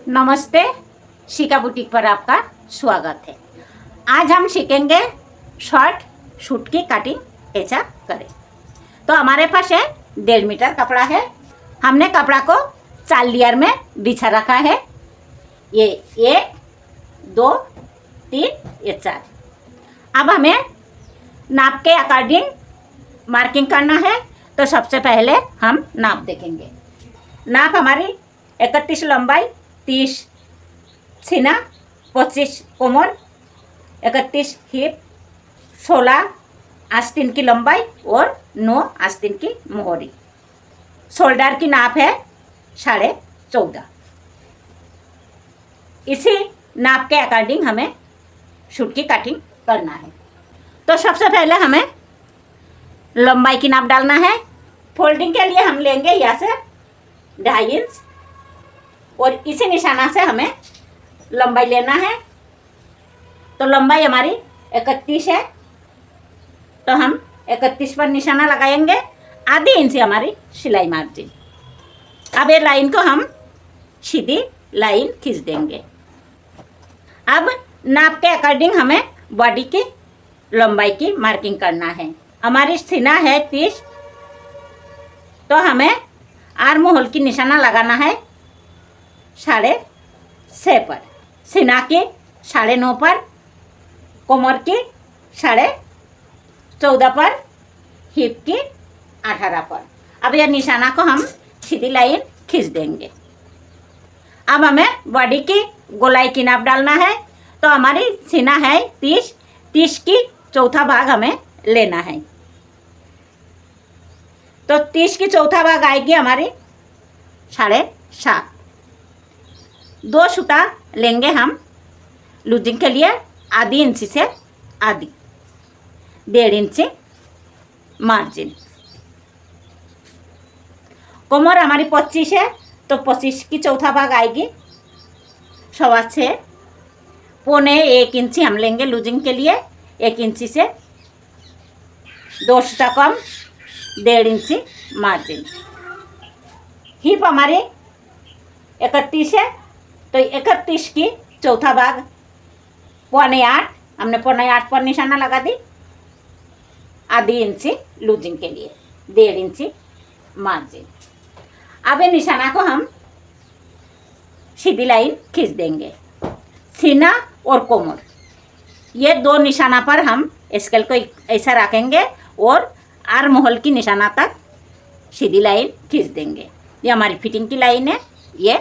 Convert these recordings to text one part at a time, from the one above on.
नमस्ते, शिका बुटीक पर आपका स्वागत है। आज हम सीखेंगे शर्ट सूट की कटिंग कैसा करें। तो हमारे पास है 1.5 मीटर कपड़ा है। हमने कपड़ा को 4 लेयर में बिछा रखा है। ये 1 2 3 ये 4। अब हमें नाप के अकॉर्डिंग मार्किंग करना है। तो सबसे पहले हम नाप देखेंगे। नाप हमारी 31 लंबाई, 30 सीना, 25 कोमर, 31 हिप, 16 आस्तीन की लंबाई और 9 आस्तीन की मोहरी। शोल्डर की नाप है 14.5। इसी नाप के अकॉर्डिंग हमें सूट की कटिंग करना है। तो सबसे पहले हमें लंबाई की नाप डालना है। फोल्डिंग के लिए हम लेंगे यहाँ से 2.5 इंच और इसी निशाना से हमें लंबाई लेना है। तो लंबाई हमारी 31 है, तो हम 31 पर निशाना लगाएंगे। आधी इंच हमारी सिलाई मार्जिन। अब ये लाइन को हम सीधी लाइन खींच देंगे। अब नाप के अकॉर्डिंग हमें बॉडी की लंबाई की मार्किंग करना है। हमारी सीना है 30, तो हमें आर्म होल की निशाना लगाना है 6.5 पर, सीना की 9.5 पर, कोमर की 14.5 पर, हिप की 18 पर। अब यह निशाना को हम सीधी लाइन खींच देंगे। अब हमें बॉडी की गोलाई की नाप डालना है। तो हमारी सीना है 30 की चौथा भाग हमें लेना है। तो 30 की चौथा भाग आएगी हमारी 7.5। 2 सूता लेंगे हम लूजिंग के लिए। आधी इंच से आधी 1.5 इंच मार्जिन। कोमर हमारी 25 है, तो 25 की चौथा भाग आएगी 6.25। 1.25 इंच हम लेंगे लूजिंग के लिए। 1 इंच से 2 सूता कम 1.5 इंच मार्जिन। हिप हमारी 31 है, तो 31 की चौथा भाग 7.25 हमने 7.25 पर निशाना लगा दी। आधी इंच लूजिंग के लिए 1.5 इंच मार्जिन। अब ये निशाना को हम सीधी लाइन खींच देंगे। सीना और कोमर ये 2 निशाना पर हम स्केल को ऐसा रखेंगे और आर्म होल की निशाना तक सीधी लाइन खींच देंगे। ये हमारी फिटिंग की लाइन है, ये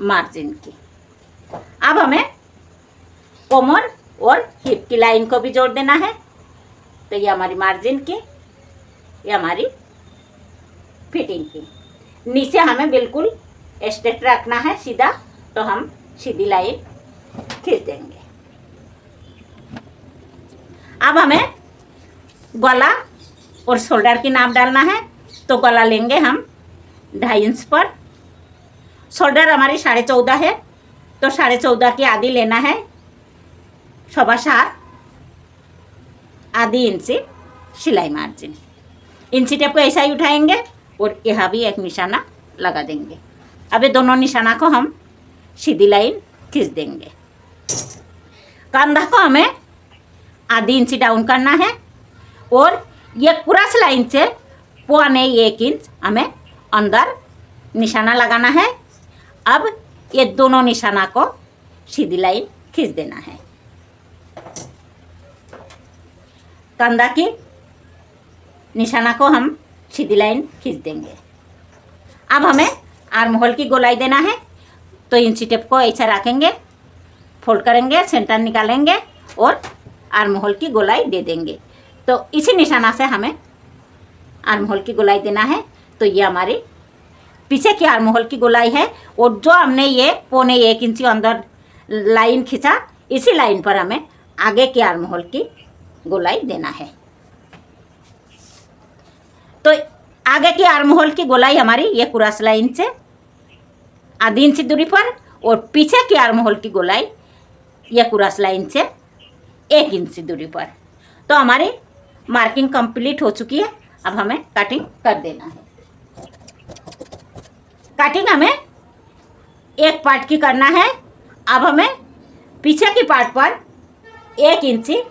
मार्जिन की। अब हमें कोमर और हिप की लाइन को भी जोड़ देना है। तो ये हमारी मार्जिन की, ये हमारी फिटिंग की। नीचे हमें बिल्कुल स्ट्रेट रखना है सीधा, तो हम सीधी लाइन खींच देंगे। अब हमें गला और शोल्डर की नाप डालना है। तो गला लेंगे हम 2.5 इंच पर। शोल्डर हमारी 14.5 है, तो 14.5 की आधी लेना है 7.25 आधी इंच सिलाई मार्जिन। इंची टेप को ऐसा ही उठाएंगे और यहाँ भी एक निशाना लगा देंगे। अब ये दोनों निशाना को हम सीधी लाइन खींच देंगे। कंधा को हमें आधी इंच डाउन करना है और ये क्रॉस लाइन से 1.25 इंच हमें अंदर निशाना लगाना है। अब ये दोनों निशाना को सीधी लाइन खींच देना है। कंधा की निशाना को हम सीधी लाइन खींच देंगे। अब हमें आर्म होल की गोलाई देना है। तो इंची टेप को ऐसा रखेंगे, फोल्ड करेंगे, सेंटर निकालेंगे और आर्म होल की गोलाई दे देंगे। तो इसी निशाना से हमें आर्म होल की गोलाई देना है। तो ये हमारी पीछे की आर्म होल की गोलाई है और जो हमने ये 1.25 इंच अंदर लाइन खींचा, इसी लाइन पर हमें आगे की आर्म होल की गोलाई देना है। तो आगे की आर्म होल की गोलाई हमारी ये क्रॉस लाइन से आधी इंच दूरी पर और पीछे की आर्म होल की गोलाई ये क्रॉस लाइन से 1 इंच दूरी पर। तो हमारी मार्किंग कंप्लीट हो चुकी है। अब हमें कटिंग कर देना है। कटिंग हमें एक पार्ट की करना है। अब हमें पीछे की पार्ट पर 1 इंची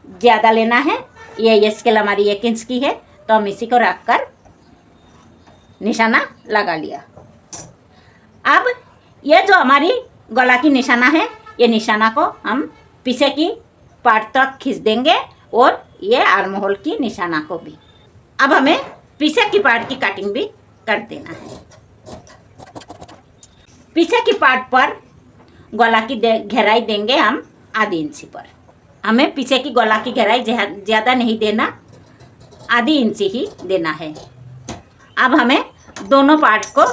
ज़्यादा लेना है। ये स्केल हमारी 1 इंच की है, तो हम इसी को रख कर निशाना लगा लिया। अब ये जो हमारी गला की निशाना है, ये निशाना को हम पीछे की पार्ट तक खींच देंगे और ये आर्म होल की निशाना को भी। अब हमें पीछे की पार्ट की कटिंग भी कर देना है। पीछे की पार्ट पर गला की गहराई देंगे हम आधी इंची पर। हमें पीछे की गला की गहराई ज़्यादा नहीं देना, आधी इंची ही देना है। अब हमें दोनों पार्ट को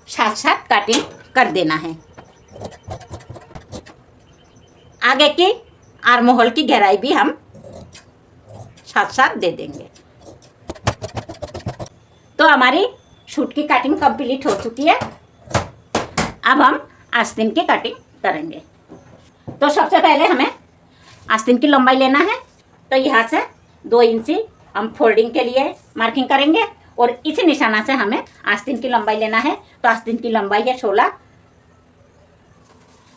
साथ साथ कटिंग कर देना है। आगे की आर्म होल की गहराई भी हम साथ साथ दे देंगे। तो हमारी सूट की कटिंग कंप्लीट हो चुकी है। अब हम आस्तीन की कटिंग करेंगे। तो सबसे पहले हमें आस्तीन की लंबाई लेना है। तो यहाँ से 2 इंची हम फोल्डिंग के लिए मार्किंग करेंगे और इसी निशाना से हमें आस्तीन की लंबाई लेना है। तो आस्तीन की लंबाई है 16।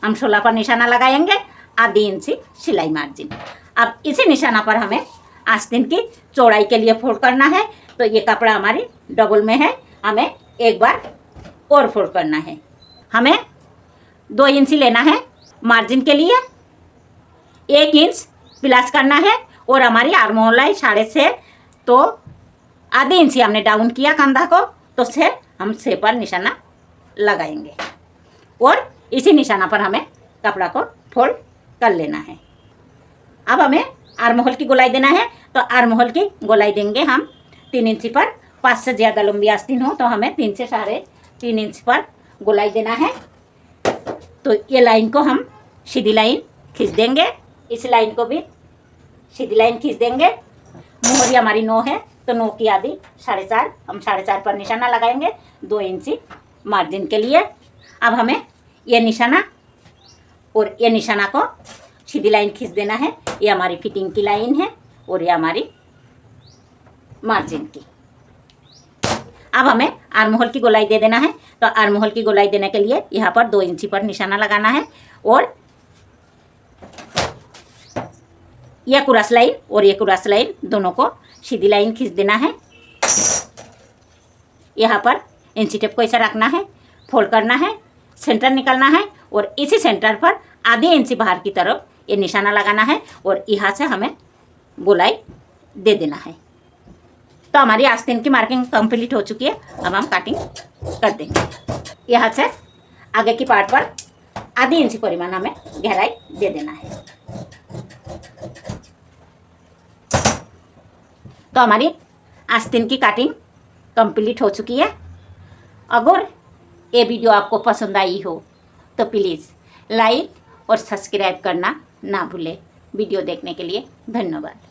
हम 16 पर निशाना लगाएंगे, आधी इंची सिलाई मार्जिन। अब इसी निशाना पर हमें आस्तीन की चौड़ाई के लिए फोल्ड करना है। तो ये कपड़ा हमारी डबल में है, हमें एक बार और फोल्ड करना है। हमें 2 इंची लेना है मार्जिन के लिए, 1 इंच प्लस करना है और हमारी आर्म होल है 6.5, तो आधी इंची हमने डाउन किया कंधा को, तो 6 हम 6 पर निशाना लगाएंगे और इसी निशाना पर हमें कपड़ा को फोल्ड कर लेना है। अब हमें आर्म होल की गोलाई देना है। तो आर्म होल की गोलाई देंगे हम 3 इंची पर। 5 से ज़्यादा लंबी आस्तीन हो तो हमें 3 से 3.5 इंच पर गोलाई देना है। तो ये लाइन को हम सीधी लाइन खींच देंगे, इस लाइन को भी सीधी लाइन खींच देंगे। मोहरी हमारी 9 है, तो 9 की आधी 4.5, हम 4.5 पर निशाना लगाएंगे 2 इंची मार्जिन के लिए। अब हमें ये निशाना और ये निशाना को सीधी लाइन खींच देना है। ये हमारी फिटिंग की लाइन है और ये हमारी मार्जिन की। अब हमें आर्म होल की गोलाई दे देना है। तो आर्म होल की गोलाई देने के लिए यहाँ पर 2 इंची पर निशाना लगाना है और ये क्रॉस लाइन और ये क्रॉस लाइन दोनों को सीधी लाइन खींच देना है। यहाँ पर इंची टेप को ऐसा रखना है, फोल्ड करना है, सेंटर निकालना है और इसी सेंटर पर आधी इंची बाहर की तरफ ये निशाना लगाना है और यहाँ से हमें गोलाई दे देना है। तो हमारी आस्तीन की मार्किंग कंप्लीट हो चुकी है। अब हम कटिंग कर देंगे। यहाँ से आगे की पार्ट पर आधी इंची परिमाण हमें गहराई दे देना है। तो हमारी आस्तीन की कटिंग कंप्लीट हो चुकी है। अगर ये वीडियो आपको पसंद आई हो तो प्लीज़ लाइक और सब्सक्राइब करना ना भूलें। वीडियो देखने के लिए धन्यवाद।